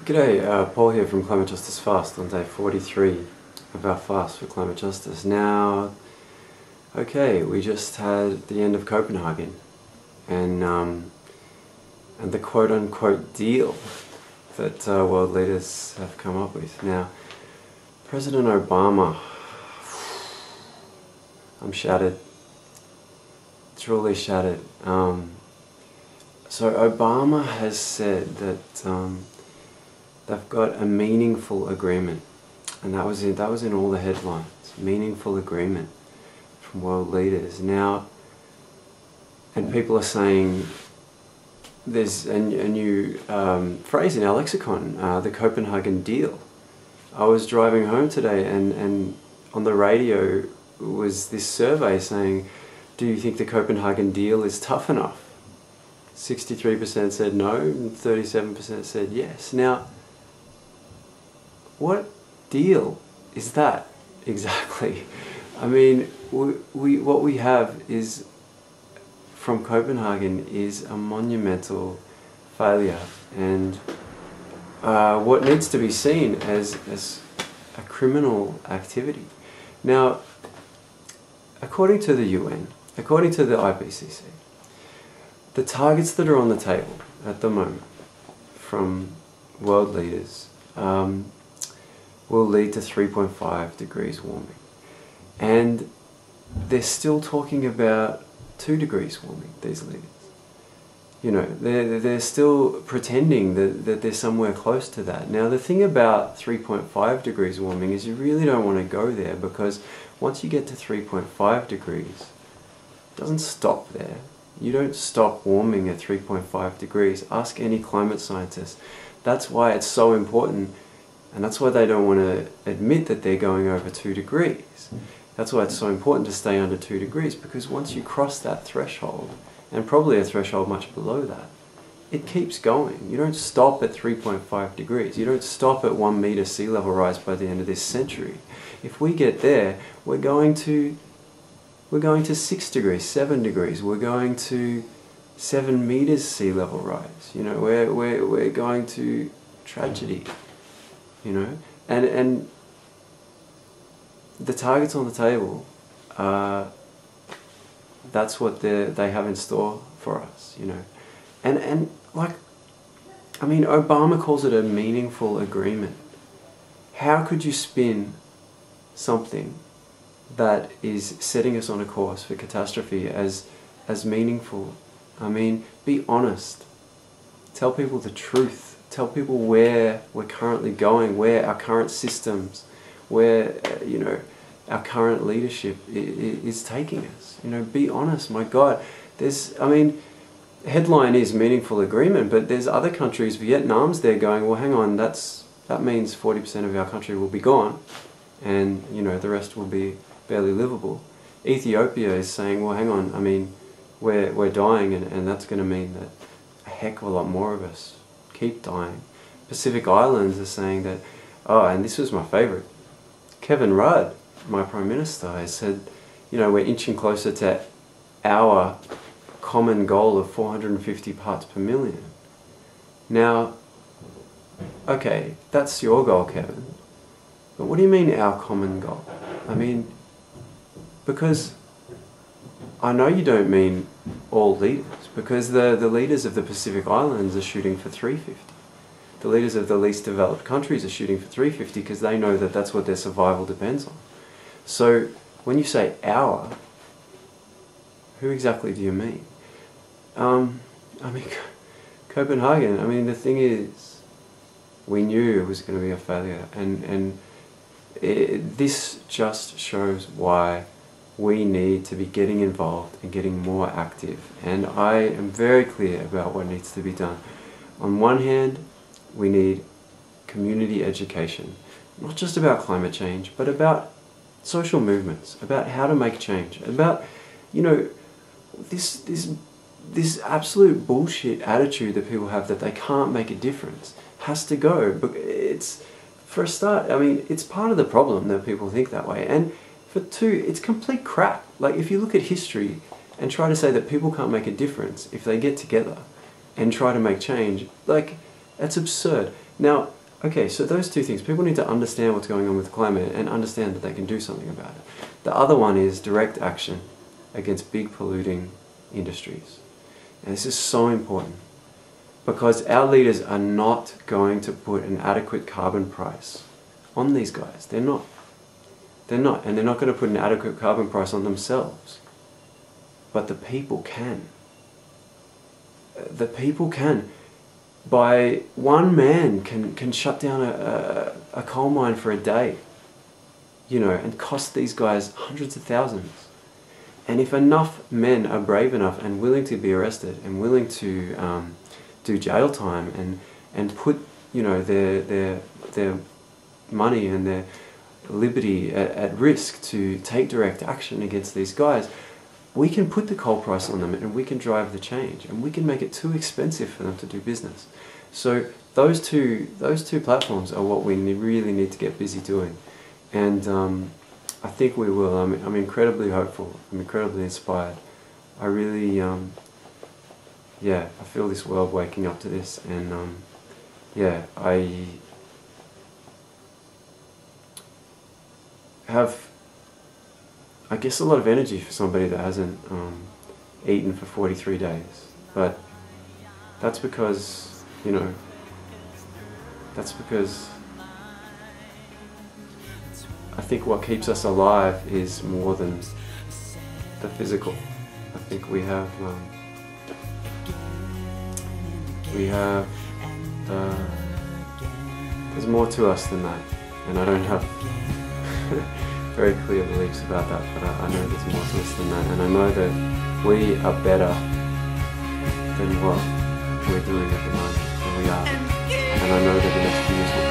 G'day, Paul here from Climate Justice Fast on day 43 of our fast for climate justice. Now, okay, we just had the end of Copenhagen and the quote-unquote deal that world leaders have come up with. Now, President Obama, I'm shattered, truly shattered. So Obama has said that they've got a meaningful agreement, and that was in all the headlines. Meaningful agreement from world leaders. Now, and people are saying there's a new phrase in our lexicon, the Copenhagen deal. I was driving home today, and on the radio was this survey saying, do you think the Copenhagen deal is tough enough? 63% said no, and 37% said yes. Now, what deal is that exactly? I mean, what we have is, from Copenhagen, is a monumental failure, and what needs to be seen as a criminal activity. Now, according to the UN, according to the IPCC, the targets that are on the table at the moment from world leaders will lead to 3.5 degrees warming. And they're still talking about 2 degrees warming, these leaders. You know, they're still pretending that they're somewhere close to that. Now, the thing about 3.5 degrees warming is you really don't want to go there, because once you get to 3.5 degrees, it doesn't stop there. You don't stop warming at 3.5 degrees. Ask any climate scientist. That's why it's so important, and that's why they don't want to admit that they're going over 2 degrees. That's why it's so important to stay under 2 degrees, because once you cross that threshold, and probably a threshold much below that, it keeps going. You don't stop at 3.5 degrees. You don't stop at 1 meter sea level rise by the end of this century. If we get there, we're going to 6 degrees, 7 degrees. We're going to 7 meters sea level rise. You know, we're going to tragedy. You know, and the targets on the table, that's what they have in store for us. You know, and like, I mean, Obama calls it a meaningful agreement. How could you spin something that is setting us on a course for catastrophe as meaningful? I mean, be honest. Tell people the truth. Tell people where we're currently going, where our current systems, where you know, our current leadership is taking us. You know, be honest. My God, I mean, headline is meaningful agreement, but there's other countries. Vietnam's there going, well, hang on, that means 40% of our country will be gone, and you know, the rest will be barely livable. Ethiopia is saying, well, hang on, I mean, we're dying, and that's going to mean that a heck of a lot more of us keep dying. Pacific Islands are saying that, oh, and this was my favourite, Kevin Rudd, my Prime Minister, has said, you know, we're inching closer to our common goal of 450 parts per million. Now, okay, that's your goal, Kevin, but what do you mean our common goal? I mean, because I know you don't mean all leaders, because the leaders of the Pacific Islands are shooting for 350. The leaders of the least developed countries are shooting for 350 because they know that that's what their survival depends on. So when you say our, who exactly do you mean? I mean, Copenhagen, I mean, the thing is, we knew it was going to be a failure, and this just shows why we need to be getting involved and getting more active. And I am very clear about what needs to be done. On one hand, we need community education, not just about climate change, but about social movements, about how to make change, about, you know, this absolute bullshit attitude that people have that they can't make a difference has to go. But it's, for a start, I mean, it's part of the problem that people think that way. And for two, it's complete crap. Like, if you look at history and try to say that people can't make a difference if they get together and try to make change, like, that's absurd. Now, okay, so those two things. People need to understand what's going on with climate and understand that they can do something about it. The other one is direct action against big polluting industries. And this is so important because our leaders are not going to put an adequate carbon price on these guys. They're not. They're not. And they're not going to put an adequate carbon price on themselves. But the people can. The people can. By one man can shut down a coal mine for a day, you know, and cost these guys hundreds of thousands. And if enough men are brave enough and willing to be arrested and willing to do jail time and put, you know, their money and their liberty at risk to take direct action against these guys, we can put the coal price on them and we can drive the change and we can make it too expensive for them to do business. So those two platforms are what we really need to get busy doing. And I think we will. I'm incredibly hopeful. I'm incredibly inspired. I really, yeah, I feel this world waking up to this, and yeah, I have, I guess, a lot of energy for somebody that hasn't eaten for 43 days. But that's because, you know, that's because I think what keeps us alive is more than the physical. I think we have there's more to us than that, and I don't have very clear beliefs about that, but I know there's more to us than that, and I know that we are better than what we're doing at the moment, and we are, and I know that the next few years will